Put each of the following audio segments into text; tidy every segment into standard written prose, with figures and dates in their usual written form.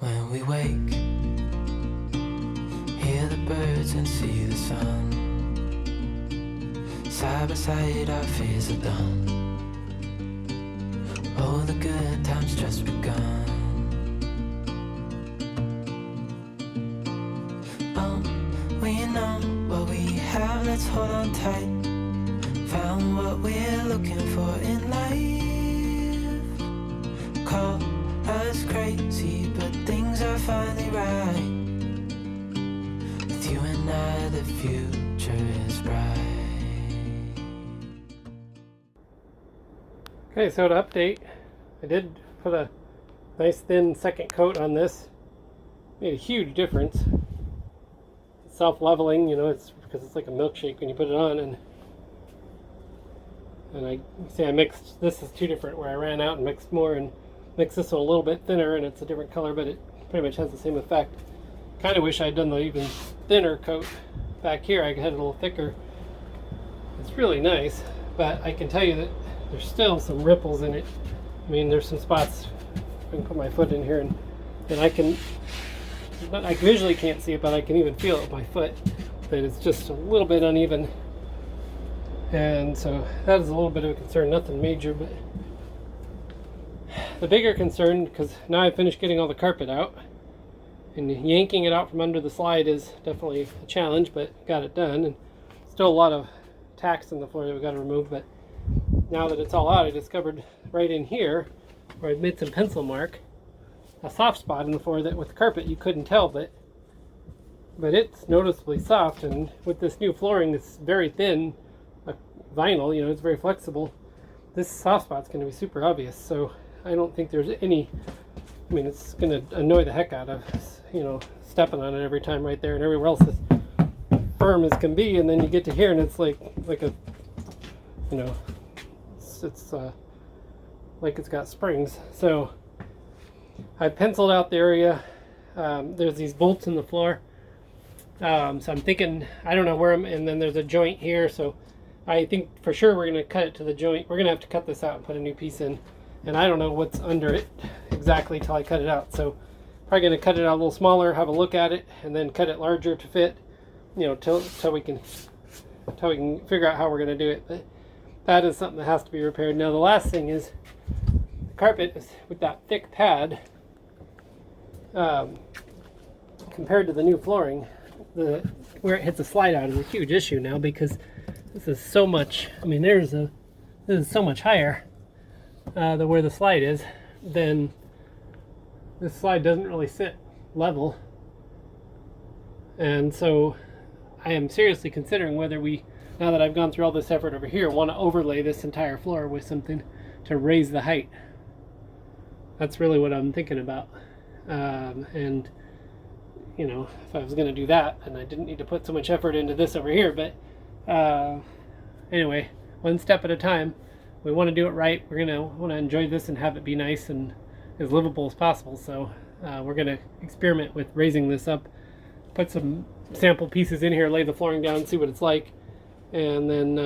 When we wake, hear the birds and see the sun. Side by side our fears are done. Oh, the good times just begun. Oh, we know what we have, let's hold on tight. Found what we're looking for in life. Call us crazy, but things are finally right. With you and I, the future is bright. Okay, so to update, I did put a nice thin second coat on this. Made a huge difference. It's self-leveling, you know, it's because it's like a milkshake when you put it on, and I see I mixed, this is two different where I ran out and mixed more and mixed this one a little bit thinner, and it's a different color, but it pretty much has the same effect. Kind of wish I'd done the even thinner coat back here. I had it a little thicker. It's really nice, but I can tell you that there's still some ripples in it. I mean, there's some spots. I can put my foot in here and I visually can't see it, but I can even feel it with my foot, that it's just a little bit uneven. And so that is a little bit of a concern, nothing major, but the bigger concern, because now I've finished getting all the carpet out, and yanking it out from under the slide is definitely a challenge, but got it done. And still a lot of tacks in the floor that we got to remove, but now that it's all out, I discovered right in here where I've made some pencil mark a soft spot in the floor that with the carpet you couldn't tell, but it's noticeably soft. And with this new flooring that's very thin, vinyl, you know, it's very flexible, this soft spot's going to be super obvious. So I don't think there's any, I mean, it's going to annoy the heck out of, you know, stepping on it every time right there, and everywhere else is firm as can be, and then you get to here and it's like a, you know, it's like it's got springs. So I penciled out the area. There's these bolts in the floor, so I'm thinking, I don't know where I'm, and then there's a joint here, so I think for sure we're going to cut it to the joint. We're going to have to cut this out and put a new piece in, and I don't know what's under it exactly till I cut it out. So probably going to cut it out a little smaller, have a look at it, and then cut it larger to fit, you know, till we can figure out how we're going to do it. But that is something that has to be repaired. Now the last thing is the carpet is with that thick pad, compared to the new flooring, where it hits a slide out is a huge issue now, because this is so much, I mean, this is so much higher than where the slide is. Then this slide doesn't really sit level, and so I am seriously considering whether we, now that I've gone through all this effort over here, want to overlay this entire floor with something to raise the height. That's really what I'm thinking about. And you know, if I was going to do that, and I didn't need to put so much effort into this over here, but anyway, one step at a time. We want to do it right. We're going to want to enjoy this and have it be nice and as livable as possible. So we're going to experiment with raising this up, put some sample pieces in here, lay the flooring down, see what it's like, and then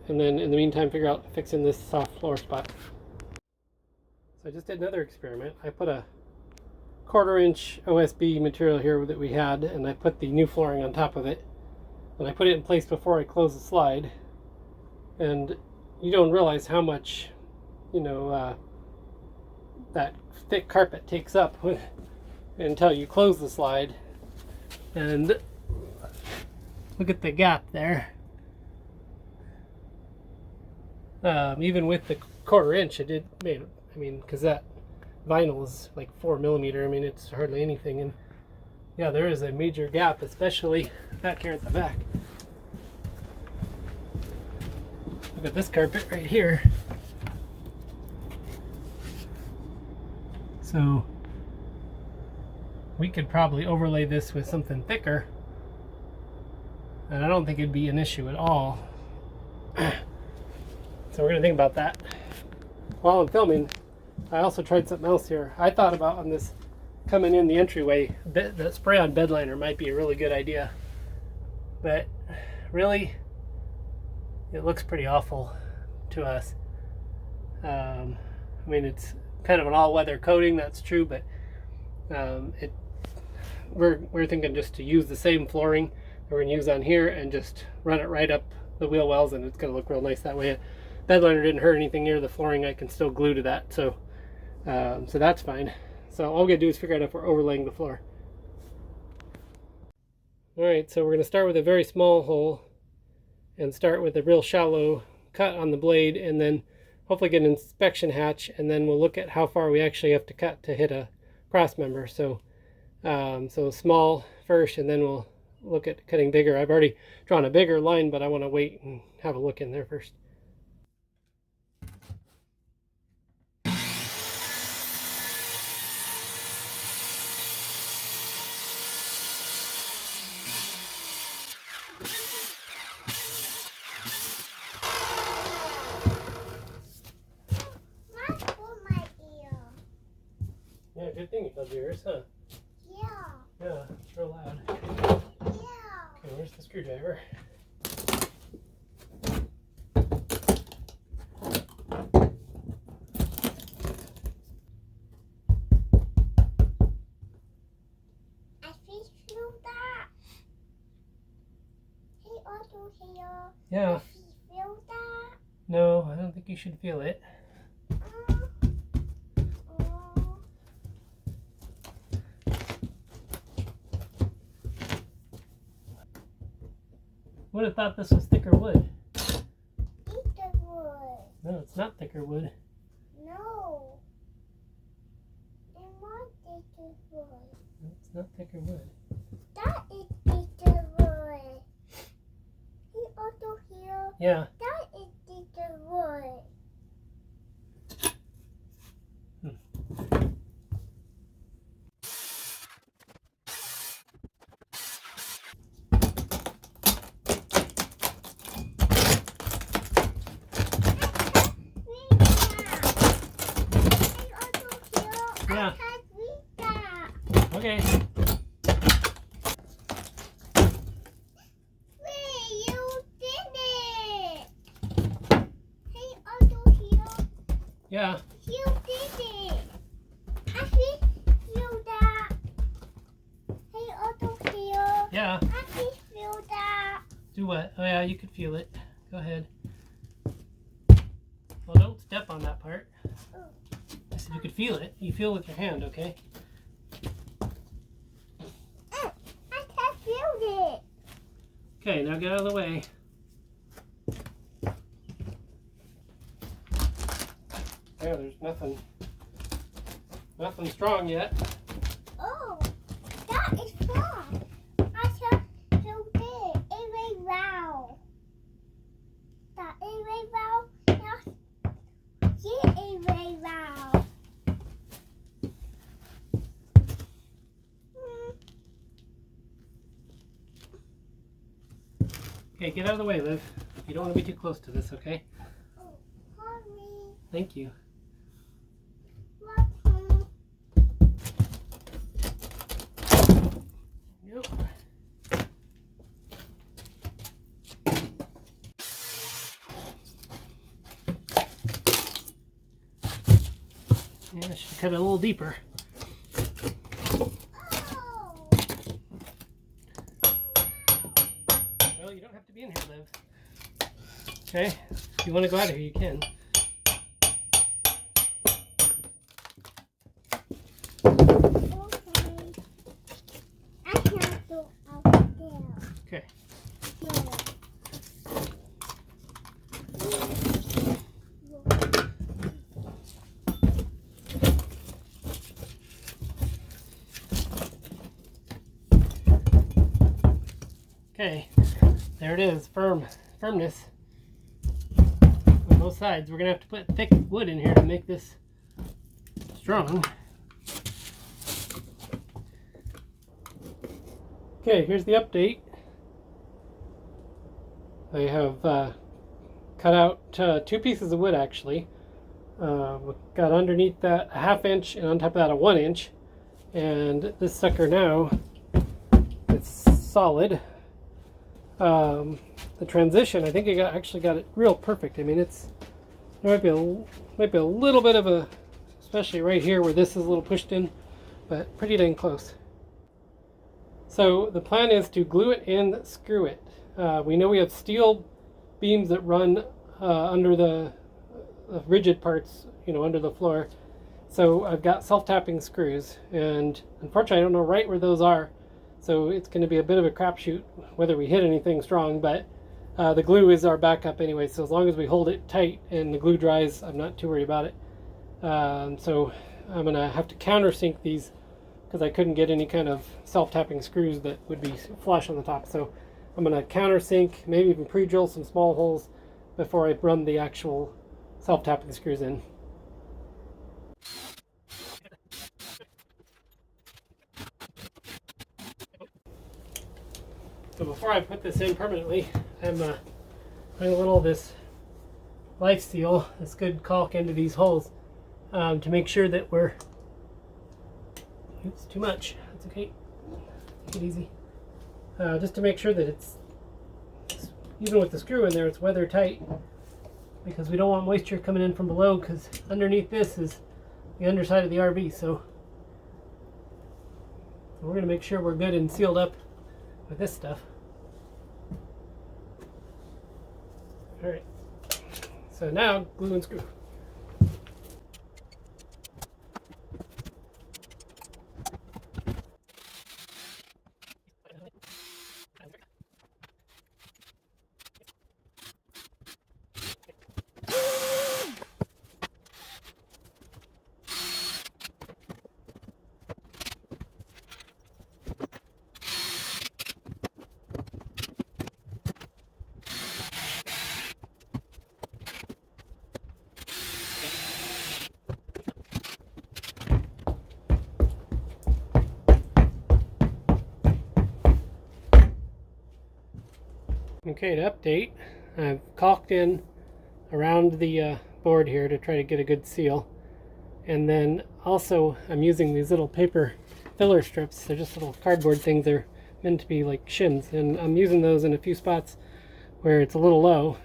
in the meantime figure out fixing this soft floor spot. So I just did another experiment. I put a 1/4 inch OSB material here that we had, and I put the new flooring on top of it, and I put it in place before I close the slide. And you don't realize how much, you know, that thick carpet takes up until you close the slide. And look at the gap there. Even with the 1/4 inch, it made, I mean, because that vinyl is like 4 millimeter. I mean, it's hardly anything. And yeah, there is a major gap, especially back here at the back. Look at this carpet right here. So we could probably overlay this with something thicker, and I don't think it'd be an issue at all. So we're going to think about that. While I'm filming, I also tried something else here. I thought about, on this coming in the entryway, the spray-on bed liner might be a really good idea. But really, it looks pretty awful to us. I mean, it's kind of an all-weather coating, that's true, but We're thinking just to use the same flooring that we're going to use on here and just run it right up the wheel wells, and it's going to look real nice that way. Bed liner didn't hurt anything near the flooring. I can still glue to that, so that's fine. So all we got to do is figure out if we're overlaying the floor. Alright, so we're going to start with a very small hole and start with a real shallow cut on the blade, and then hopefully get an inspection hatch, and then we'll look at how far we actually have to cut to hit a cross member. So small first, and then we'll look at cutting bigger. I've already drawn a bigger line, but I want to wait and have a look in there first. Yeah, good thing you filled yours, huh? Yeah. Yeah, it's real loud. Yeah. Okay, where's the screwdriver? I feel that. Hey, Otto here. Yeah. I feel that. No, I don't think you should feel it. Would have thought this was thicker wood. Thicker wood. No, it's not thicker wood. No. I want thicker wood. No, it's not thicker wood. That is thicker wood. Hey, Otto here. Yeah. That is thicker wood. Yeah. Okay. Wait, you did it! Hey, Otto here. Yeah. You did it! I feel that. Hey, Otto here. Yeah. I feel that. Do what? Oh yeah, you could feel it. Go ahead. Well, don't step on that part. I said you could feel it. You feel with your hand, okay? I can feel it. Okay, now get out of the way. Yeah, there's nothing strong yet. Oh, that is fun. I can feel it. It's round. That is round. That's it. Round. Okay, get out of the way, Liv. You don't want to be too close to this, okay? Oh, honey. Thank you. Welcome. Yep. Yeah, I should cut it a little deeper. Oh. Well, you don't have to be in here, Liv. Okay? If you want to go out of here, you can. Okay. I can't go out there. Okay. Okay, there it is, firmness on both sides. We're gonna have to put thick wood in here to make this strong. Okay, here's the update. I have cut out 2 pieces of wood actually. Got underneath that a 1/2 inch and on top of that a 1 inch. And this sucker now, it's solid. The transition, I think I actually got it real perfect. I mean, there might be a little bit of a, especially right here where this is a little pushed in, but pretty dang close. So the plan is to glue it and screw it. We know we have steel beams that run under the rigid parts, under the floor. So I've got self-tapping screws, and unfortunately I don't know right where those are. So it's going to be a bit of a crapshoot whether we hit anything strong, but the glue is our backup anyway. So as long as we hold it tight and the glue dries, I'm not too worried about it. So I'm going to have to countersink these because I couldn't get any kind of self-tapping screws that would be flush on the top. So I'm going to countersink, maybe even pre-drill some small holes before I run the actual self-tapping screws in. So before I put this in permanently, I'm putting a little of this Life Seal, this good caulk, into these holes to make sure that we're... Oops, too much. That's okay. Take it easy. Just to make sure that it's, even with the screw in there, it's weather tight, because we don't want moisture coming in from below, because underneath this is the underside of the RV. So we're going to make sure we're good and sealed up with this stuff. Alright, so now glue and screw. Okay, to update, I've caulked in around the board here to try to get a good seal. And then also I'm using these little paper filler strips. They're just little cardboard things. They're meant to be like shims. And I'm using those in a few spots where it's a little low.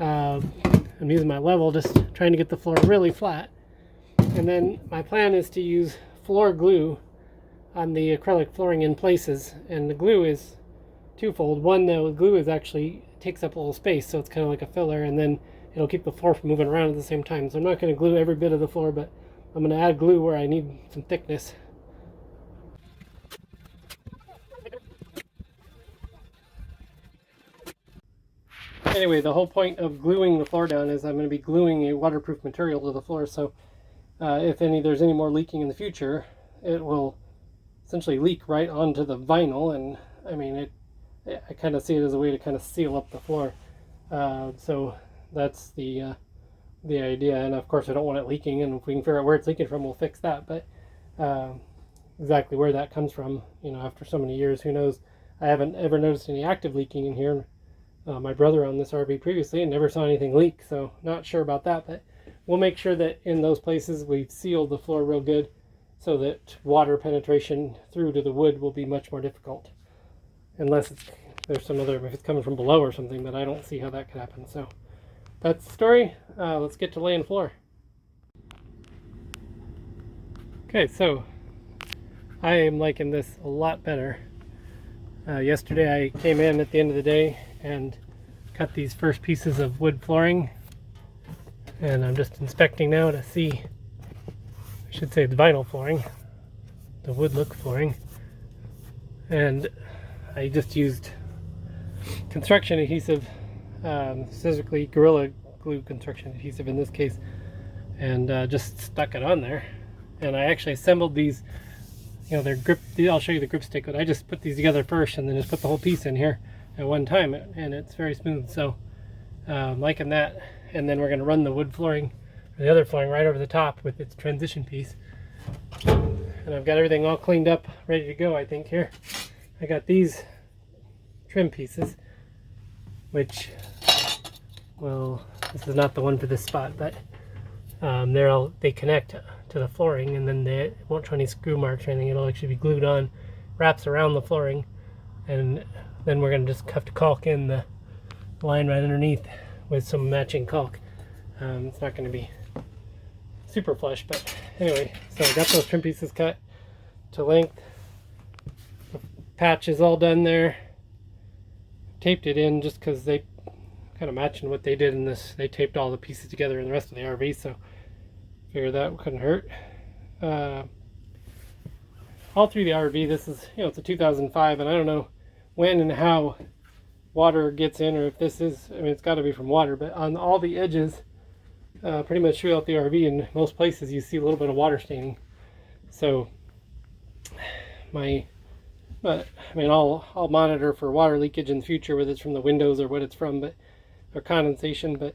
I'm using my level, just trying to get the floor really flat. And then my plan is to use floor glue on the acrylic flooring in places. And the glue is twofold. One, the glue is actually takes up a little space, so it's kind of like a filler, and then it'll keep the floor from moving around at the same time. So I'm not going to glue every bit of the floor, but I'm going to add glue where I need some thickness. Anyway, the whole point of gluing the floor down is I'm going to be gluing a waterproof material to the floor, so if there's any more leaking in the future, it will essentially leak right onto the vinyl, and I mean, I kind of see it as a way to kind of seal up the floor. So that's the idea. And of course I don't want it leaking, and if we can figure out where it's leaking from, we'll fix that. But exactly where that comes from, after so many years, who knows? I haven't ever noticed any active leaking in here. My brother owned this RV previously and never saw anything leak, so not sure about that. But we'll make sure that in those places we've sealed the floor real good, so that water penetration through to the wood will be much more difficult. Unless there's some other, if it's coming from below or something, but I don't see how that could happen. So that's the story. Let's get to laying the floor. Okay, so I am liking this a lot better. Yesterday I came in at the end of the day and cut these first pieces of wood flooring, and I'm just inspecting now to see, I should say the vinyl flooring, the wood look flooring, and I just used construction adhesive, specifically Gorilla Glue construction adhesive in this case, and just stuck it on there. And I actually assembled these, they're grip, I'll show you the grip stick, but I just put these together first and then just put the whole piece in here at one time, and it's very smooth. So I'm liking that. And then we're going to run the wood flooring, or the other flooring, right over the top with its transition piece. And I've got everything all cleaned up, ready to go, I think. Here I got these trim pieces, which, well, this is not the one for this spot, but they connect to the flooring, and then it won't show any screw marks or anything. It'll actually be glued on, wraps around the flooring, and then we're going to just have to caulk in the line right underneath with some matching caulk. It's not going to be super flush, but anyway, so I got those trim pieces cut to length. The patch is all done there. Taped it in just because they kind of matching what they did in this. They taped all the pieces together in the rest of the RV, so figured that couldn't hurt. All through the RV, this is, it's a 2005, and I don't know when and how water gets in, or if this is, I mean, it's got to be from water, but on all the edges, pretty much throughout the RV, in most places, you see a little bit of water staining. So, I'll monitor for water leakage in the future, whether it's from the windows or what it's from, or condensation, but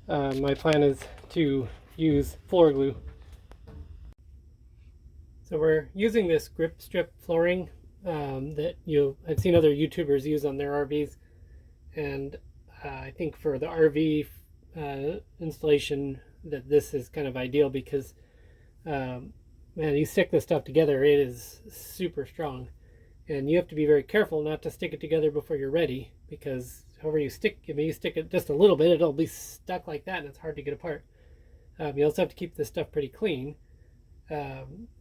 my plan is to use floor glue. So we're using this grip strip flooring that I've seen other YouTubers use on their RVs, and I think for the RV installation that this is kind of ideal because man, you stick this stuff together, it is super strong, and you have to be very careful not to stick it together before you're ready, because however you stick, you stick it just a little bit, it'll be stuck like that and it's hard to get apart. You also have to keep this stuff pretty clean.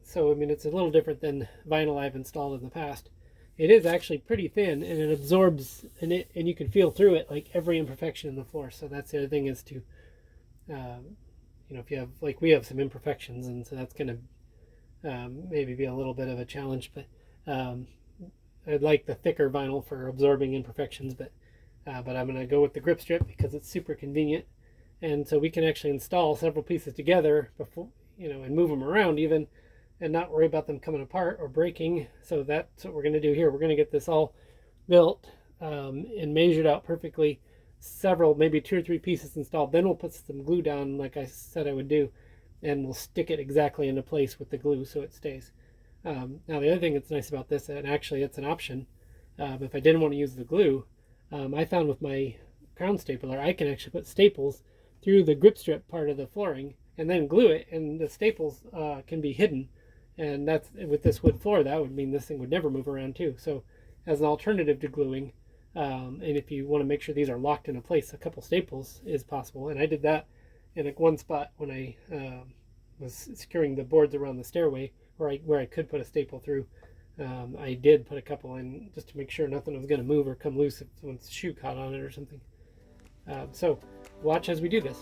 So I mean, it's a little different than vinyl I've installed in the past. It is actually pretty thin, and it absorbs, and you can feel through it like every imperfection in the floor. So that's the other thing, is to if you have, like we have some imperfections, and so that's going to maybe be a little bit of a challenge, but I'd like the thicker vinyl for absorbing imperfections, but I'm going to go with the grip strip because it's super convenient, and so we can actually install several pieces together before, and move them around even, and not worry about them coming apart or breaking. So that's what we're going to do here. We're going to get this all built and measured out perfectly, maybe 2 or 3 pieces installed. Then we'll put some glue down like I said I would do, and we'll stick it exactly into place with the glue so it stays. Now the other thing that's nice about this, and actually it's an option, if I didn't want to use the glue, I found with my crown stapler I can actually put staples through the grip strip part of the flooring and then glue it, and the staples can be hidden. And that's, with this wood floor, that would mean this thing would never move around too. So as an alternative to gluing, and if you want to make sure these are locked into place, a couple staples is possible. And I did that in one spot when I was securing the boards around the stairway, where I could put a staple through. I did put a couple in just to make sure nothing was going to move or come loose if someone's shoe caught on it or something. So watch as we do this.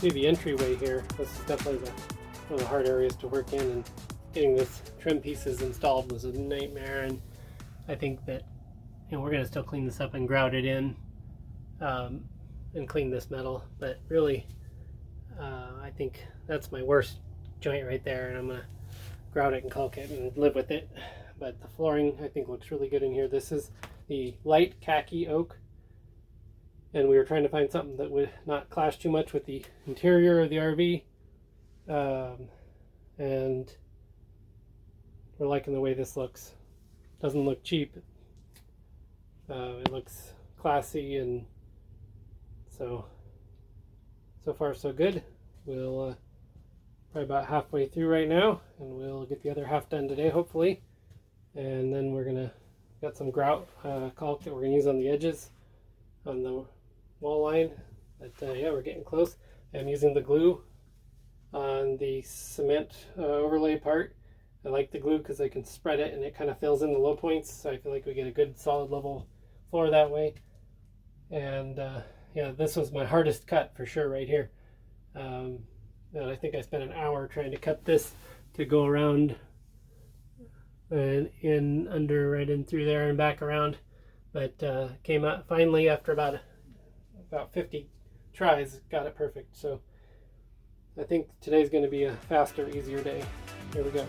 see the entryway here. This is definitely one of the hard areas to work in, and getting this trim pieces installed was a nightmare. And I think that, you know, we're gonna still clean this up and grout it in, and clean this metal. But really, I think that's my worst joint right there, and I'm gonna grout it and caulk it and live with it. But the flooring I think looks really good in here. This is the light khaki oak, and we were trying to find something that would not clash too much with the interior of the RV, and we're liking the way this looks. Doesn't look cheap. It looks classy, and so far so good. We'll probably about halfway through right now, and we'll get the other half done today hopefully, and then we're gonna got some grout caulk that we're gonna use on the edges on the wall line. But yeah, we're getting close. I'm using the glue on the cement overlay part. I like the glue because I can spread it and it kind of fills in the low points, so I feel like we get a good solid level floor that way. And yeah, this was my hardest cut for sure right here. And I think I spent an hour trying to cut this to go around and in under, right in through there and back around. But came out finally after about 50 tries, got it perfect. So I think today's going to be a faster, easier day. Here we go.